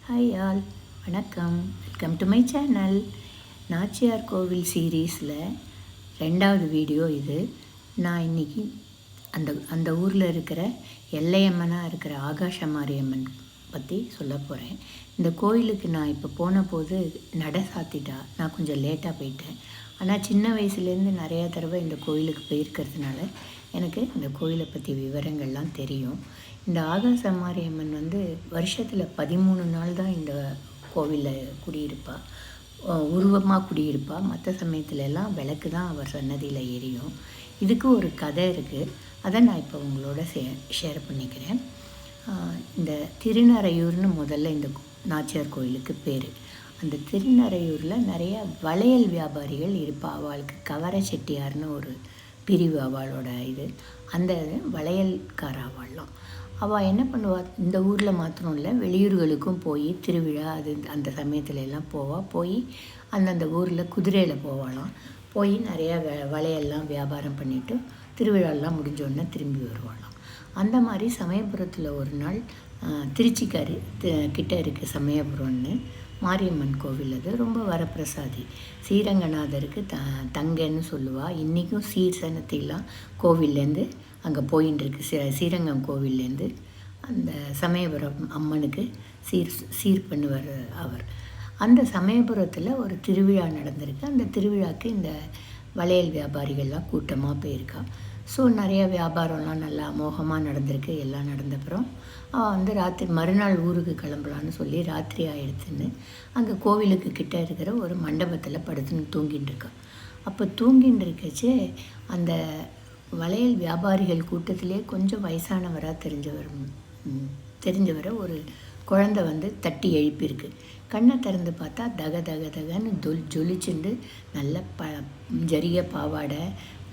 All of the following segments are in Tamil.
ஹாய் ஆல், வணக்கம். Welcome to my channel. Nachiyar கோவில் சீரீஸில் 2வது வீடியோ இது. நான் இன்றைக்கி அந்த ஊரில் இருக்கிற எல்லையம்மனாக இருக்கிற ஆகாஷ மாரியம்மன் பற்றி சொல்ல போகிறேன். இந்த கோயிலுக்கு நான் இப்போ போன போது நட சாத்திட்டா, நான் கொஞ்சம் லேட்டாக போயிட்டேன். ஆனால் சின்ன வயசுலேருந்து நிறையா தடவை இந்த கோயிலுக்கு போயிருக்கிறதுனால எனக்கு இந்த கோயிலை பற்றி விவரங்கள்லாம் தெரியும். இந்த ஆகாச மாரியம்மன் வருஷத்தில் 13 நாள் தான் இந்த கோவிலில் குடியிருப்பா, உருவமாக குடியிருப்பா. மற்ற சமயத்துல எல்லாம் விளக்கு தான் அவர் சன்னதியில் எரியும். இதுக்கு ஒரு கதை இருக்குது, அதை நான் இப்போ உங்களோட ஷேர் பண்ணிக்கிறேன். இந்த திருநறையூர்னு முதல்ல இந்த நாச்சியார் கோயிலுக்கு பேர். அந்த திருநறையூரில் நிறையா வளையல் வியாபாரிகள் இருப்பா. அவளுக்கு கவர செட்டியார்னு ஒரு பிரிவு அவளோட இது. அந்த வளையல்கார அவள்லாம் அவள் என்ன பண்ணுவாள், இந்த ஊரில் மாத்திரம் இல்லை, வெளியூர்களுக்கும் போய் திருவிழா அந்த சமயத்துல எல்லாம் போய் அந்தந்த ஊரில் குதிரையில் போவாளாம். போய் நிறையா வளையல்லாம் வியாபாரம் பண்ணிவிட்டு திருவிழாலாம் முடிஞ்சோடனே திரும்பி வருவாளாம். அந்த மாதிரி சமயபுரத்தில் ஒரு நாள் திருச்சிக்காரு கிட்ட இருக்குது சமயபுரம்னு மாரியம்மன் கோவில். அது ரொம்ப வரப்பிரசாதி. ஸ்ரீரங்கநாதருக்கு தங்கன்னு சொல்லுவாள். இன்றைக்கும் சீர்சனத்திலாம் கோவில்லேருந்து அங்கே போயின்னு இருக்கு. ஸ்ரீரங்கம் கோவில்லேருந்து அந்த சமயபுரம் அம்மனுக்கு சீர் பண்ணுவார் அவர். அந்த சமயபுரத்தில் ஒரு திருவிழா நடந்திருக்கு. அந்த திருவிழாவுக்கு இந்த வளையல் வியாபாரிகள்லாம் கூட்டமாக போயிருக்கா. ஸோ நிறைய வியாபாரம்லாம் நல்லா அமோகமாக நடந்திருக்கு. எல்லாம் நடந்தப்புறம் அவள் ராத்திரி மறுநாள் ஊருக்கு கிளம்பலான்னு சொல்லி ராத்திரி ஆகிடுத்துன்னு அங்கே கோவிலுக்கு கிட்டே இருக்கிற ஒரு மண்டபத்தில் படுத்துன்னு தூங்கின்னு இருக்கா. அப்போ தூங்கின்னு இருக்கச்சே அந்த வளையல் வியாபாரிகள் கூட்டத்திலே கொஞ்சம் வயசானவராக தெரிஞ்சவரை ஒரு குழந்தை தட்டி எழுப்பியிருக்கு. கண்ணை திறந்து பார்த்தா தக தக தகன்னு ஜொலிச்சுண்டு நல்ல ஜரிய பாவாடை,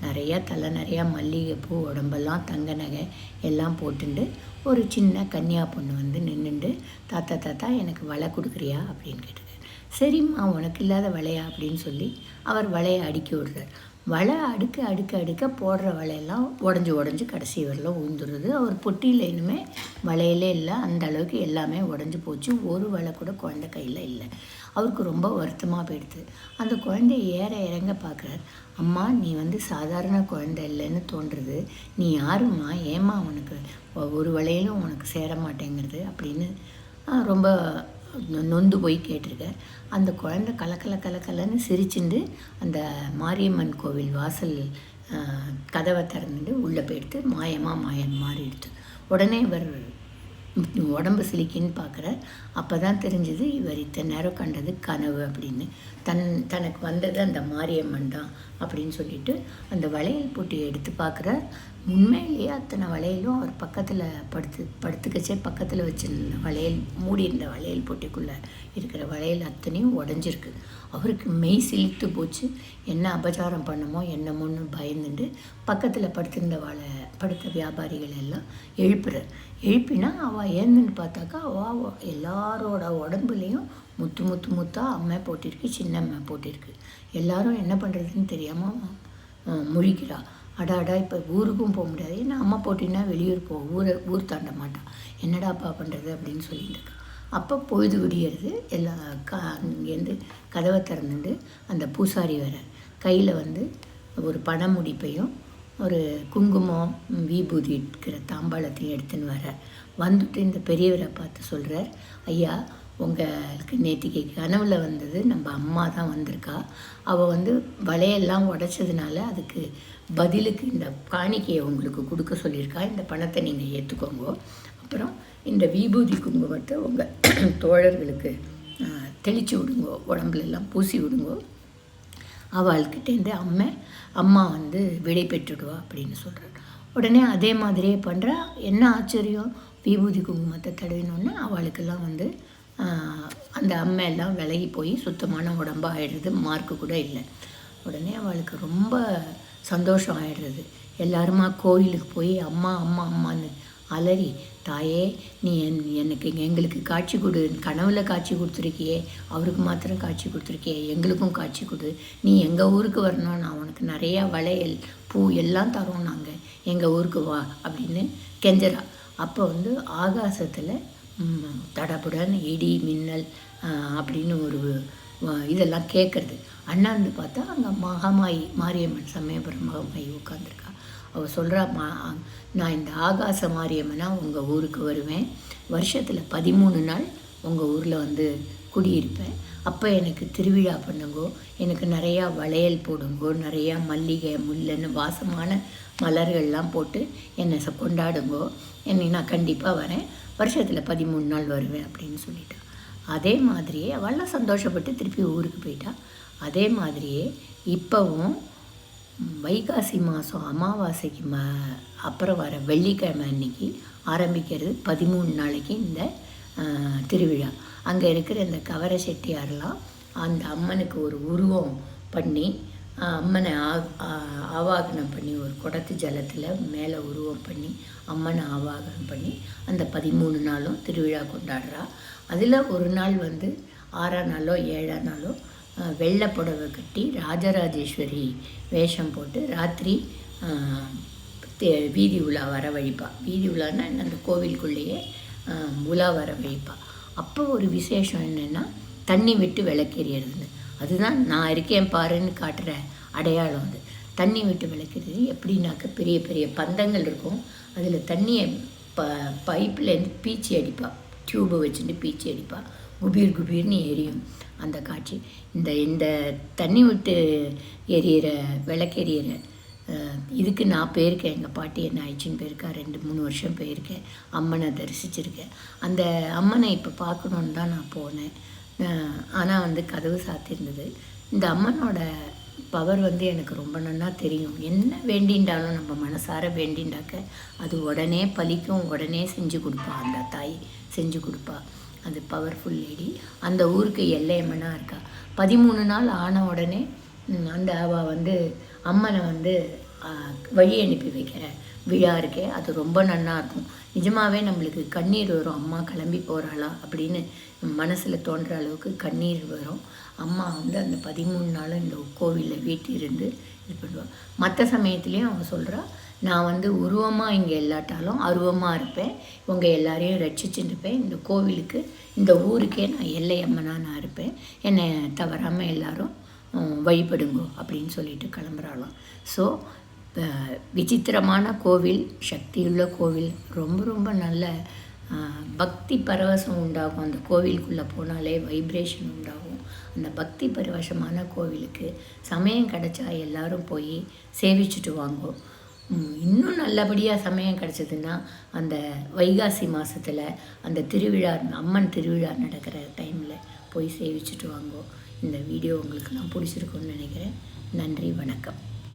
நிறையா தலை நிறையா மல்லிகைப்பூ, உடம்பெல்லாம் தங்க நகை எல்லாம் போட்டுண்டு ஒரு சின்ன கன்னியா பொண்ணு நின்றுண்டு, தாத்தா எனக்கு வலை கொடுக்குறியா அப்படின்னு கேட்டுருக்காரு. சரிம்மா, உனக்கு இல்லாத வலையா அப்படின்னு சொல்லி அவர் வலையை அடுக்கி விடுறார். வலை அடுக்க போடுற வலையெல்லாம் உடஞ்சி கடைசி வரலாம் உந்துடுது. அவர் பொட்டியில் இனிமே வலையிலே இல்லை, அந்த அளவுக்கு எல்லாமே உடஞ்சி போச்சு. ஒரு வலை கூட குழந்தை கையில் இல்லை. அவருக்கு ரொம்ப வருத்தமாக போயிடுது. அந்த குழந்தைய இறங்க பார்க்குறார். அம்மா, நீ சாதாரண குழந்தை இல்லைன்னு தோன்றுறது, நீ யாரும்மா, ஏம்மா உனக்கு ஒரு வலையிலும் உனக்கு சேர மாட்டேங்கிறது அப்படின்னு ரொம்ப நொந்து போய் கேட்டிருக்க. அந்த குழந்தை கலக்கலன்னு சிரிச்சுண்டு அந்த மாரியம்மன் கோவில் வாசல் கதவை திறந்துட்டு உள்ளே போயிடுத்து. மாயம் மாறிடுது. உடனே இவர் உடம்பு சிலிக்கின்னு பார்க்குறார். அப்போ தான் தெரிஞ்சது இவர் இத்தனை நேரம் கண்டது கனவு அப்படின்னு. தனக்கு வந்தது அந்த மாரியம்மன் தான் அப்படின்னு சொல்லிட்டு அந்த வளையல் போட்டியை எடுத்து பார்க்குறார். உண்மையிலேயே அத்தனை வளையலும் அவர் பக்கத்தில் படுத்துக்கச்சே பக்கத்தில் வச்சிருந்த வளையல், மூடி இருந்த வளையல் போட்டிக்குள்ளே இருக்கிற வளையல் அத்தனையும் உடஞ்சிருக்கு. அவருக்கு மெய் சிலித்து போச்சு. என்ன அபச்சாரம் பண்ணமோ என்னமோன்னு பயந்துட்டு பக்கத்தில் படுத்த வியாபாரிகள் எல்லாம் எழுப்பினா அவள் ஏந்துன்னு பார்த்தாக்கா அவள் எல்லாரோட உடம்புலேயும் முத்தா அம்மை போட்டிருக்கு, சின்ன அம்மை போட்டிருக்கு. எல்லாரும் என்ன பண்ணுறதுன்னு தெரியாமல் முழிக்கிறா. அடாடா, இப்போ ஊருக்கும் போக முடியாது, ஏன்னா அம்மா போட்டின்னா வெளியூர் ஊர் தாண்ட மாட்டான், என்னடாப்பா பண்ணுறது அப்படின்னு சொல்லிட்டு இருக்கா. அப்போ பொழுது விடியறது. இங்கேருந்து கதவை திறந்துட்டு அந்த பூசாரி வர கையில் ஒரு பண முடிப்பையும் ஒரு குங்குமம் விபூதி இருக்கிற தாம்பாளத்தையும் எடுத்துன்னு வந்துட்டு இந்த பெரியவரை பார்த்து சொல்கிறார். ஐயா, உங்களுக்கு நேற்றுக்கு கனவுல வந்தது நம்ம அம்மா தான் வந்திருக்கா. அவள் வலையெல்லாம் உடைச்சதுனால அதுக்கு பதிலுக்கு இந்த காணிக்கையை உங்களுக்கு கொடுக்க சொல்லியிருக்கா. இந்த பணத்தை நீங்கள் ஏற்றுக்கோங்க. அப்புறம் இந்த விபூதி குங்குமத்தை உங்கள் தோழர்களுக்கு தெளித்து விடுங்கோ, உடம்புலெல்லாம் பூசி விடுங்கோ. அவள்கிட்டேருந்து அம்மா விடை பெற்றுடுவா அப்படின்னு சொல்கிறார். உடனே அதே மாதிரியே பண்ணுறா. என்ன ஆச்சரியம், விபூதி குங்குமத்தை தடவினோன்னா அவளுக்கெல்லாம் அந்த அம்மையெல்லாம் விலகி போய் சுத்தமான உடம்பாக ஆகிடுறது, மார்க்கு கூட இல்லை. உடனே அவளுக்கு ரொம்ப சந்தோஷம் ஆகிடுறது. எல்லாருமா கோயிலுக்கு போய் அம்மான்னு அலறி, தாயே, நீ எங்களுக்கு காட்சி கொடு, கனவுல காட்சி கொடுத்துருக்கியே, அவருக்கு மாத்திரம் காட்சி கொடுத்துருக்கியே, எங்களுக்கும் காட்சி கொடு, நீ எங்கள் ஊருக்கு வரணும், நான் உனக்கு நிறையா வளையல் பூ எல்லாம் தரோம், நாங்கள் எங்கள் ஊருக்கு வா அப்படின்னு கெஞ்சரா. அப்போ ஆகாசத்தில் தடபுடன் இடி மின்னல் அப்படின்னு ஒரு இதெல்லாம் கேட்குறது. அண்ணாந்து பார்த்தா அங்கே மகாமாயி மாரியம்மன் சமயபுரம் மகாமாயி உட்காந்துருக்கா. அவள் சொல்கிறா, நான் இந்த ஆகாச மாரியம்மனாக உங்கள் ஊருக்கு வருவேன், வருஷத்தில் 13 நாள் உங்கள் ஊரில் வந்து குடியிருப்பேன். அப்போ எனக்கு திருவிழா பண்ணுங்கோ, எனக்கு நிறையா வளையல் போடுங்கோ, நிறையா மல்லிகை முல்லைன்னு வாசமான மலர்கள்லாம் போட்டு என்னை கொண்டாடுங்கோ, என்னை நான் கண்டிப்பாக வரேன், வருஷத்தில் 13 நாள் வருவேன் அப்படின்னு சொல்லிட்டா. அதே மாதிரியே அவள்லாம் சந்தோஷப்பட்டு திருப்பி ஊருக்கு போயிட்டா. அதே மாதிரியே இப்போவும் வைகாசி மாதம் அமாவாசைக்கு அப்புறம் வர வெள்ளிக்கிழமை அன்னைக்கு ஆரம்பிக்கிறது 13 நாளைக்கு இந்த திருவிழா. அங்கே இருக்கிற இந்த கவர செட்டியாரெலாம் அந்த அம்மனுக்கு ஒரு உருவம் பண்ணி அம்மனை ஆவாகனம் பண்ணி ஒரு குடத்து ஜலத்தில் மேலே உருவம் பண்ணி அம்மனை ஆவாகனம் பண்ணி அந்த 13 நாளும் திருவிழா கொண்டாடுறா. அதில் ஒரு நாள் வந்து 6ஆம் நாளோ 7ஆம் நாளோ வெள்ளை புடவை கட்டி ராஜராஜேஸ்வரி வேஷம் போட்டு ராத்திரி வீதி உலா வரவழிப்பா. வீதி உலான்னா அந்த கோவிலுக்குள்ளேயே உலா வரவழிப்பா. அப்போ ஒரு விசேஷம் என்னென்னா தண்ணி விட்டு விளக்கெறியறது. அதுதான் நான் இருக்கேன் பாருன்னு காட்டுற அடையாளம். அது தண்ணி விட்டு விளக்கிறது எப்படின்னாக்க பெரிய பெரிய பந்தங்கள் இருக்கும், அதில் தண்ணியை பைப்லேருந்து பீச்சி அடிப்பா, டியூபை வச்சுட்டு பீச்சி அடிப்பா, குபீர் குபீர்னு எரியும் அந்த காட்சி. இந்த தண்ணி விட்டு எரியிற விளக்கெறியிற இதுக்கு நான் போயிருக்கேன். எங்கள் பாட்டி என்ன ஆயிடுச்சின்னு போயிருக்கா, 2-3 வருஷம் போயிருக்கேன், அம்மனை தரிசிச்சிருக்கேன். அந்த அம்மனை இப்போ பார்க்கணுன்னு தான் நான் போனேன். ஆனால் வந்து கதவு சாத்தியிருந்தது. இந்த அம்மனோட பவர் வந்து எனக்கு ரொம்ப நல்லா தெரியும். என்ன வேண்டின்றாலும் நம்ம மனசார வேண்டின்றாக்க அது உடனே பலிக்கும், உடனே செஞ்சு கொடுப்பா. அந்த தாய் செஞ்சு கொடுப்பா. அது பவர்ஃபுல் லேடி. அந்த ஊருக்கு எல்லையம்மனாக இருக்கா. 13 நாள் ஆன உடனே அந்த அவள் வந்து அம்மனை வந்து வழி அனுப்பி வைக்கிற விழா இருக்கே, அது ரொம்ப நல்லா இருக்கும். நிஜமாகவே நம்மளுக்கு கண்ணீர் வரும். அம்மா கிளம்பி போகிறாளா அப்படின்னு மனசில் தோன்ற அளவுக்கு கண்ணீர் வரும். அம்மா வந்து அந்த 13 நாளும் இந்த கோவிலில் வீட்டிலிருந்து இது பண்ணுவாள். மற்ற சமயத்துலேயும் அவன் சொல்கிறா, நான் வந்து உருவமாக இங்கே இல்லாட்டாலும் அருவமாக இருப்பேன், இவங்க எல்லாரையும் ரட்சிச்சுட்டு இருப்பேன், இந்த கோவிலுக்கு இந்த ஊருக்கே நான் எல்லையம்மனாக நான் இருப்பேன், என்னை தவறாமல் எல்லாரும் வழிபடுங்கோ அப்படின்னு சொல்லிட்டு கிளம்புறாளாம். ஸோ விசித்திரமான கோவில், சக்தியுள்ள கோவில், ரொம்ப ரொம்ப நல்ல பக்தி பரவசம் உண்டாகும். அந்த கோவிலுக்குள்ளே போனாலே வைப்ரேஷன் உண்டாகும். அந்த பக்தி பரவசமான கோவிலுக்கு சமயம் கிடச்சா எல்லோரும் போய் சேவிச்சுட்டு வாங்கோ. இன்னும் நல்லபடியாக சமயம் கிடச்சதுன்னா அந்த வைகாசி மாதத்தில் அந்த திருவிழா, அம்மன் திருவிழா நடக்கிற டைமில் போய் சேவிச்சுட்டு வாங்கோ. இந்த வீடியோ உங்களுக்கு நான் பிடிச்சிருக்குன்னு நினைக்கிறேன். நன்றி, வணக்கம்.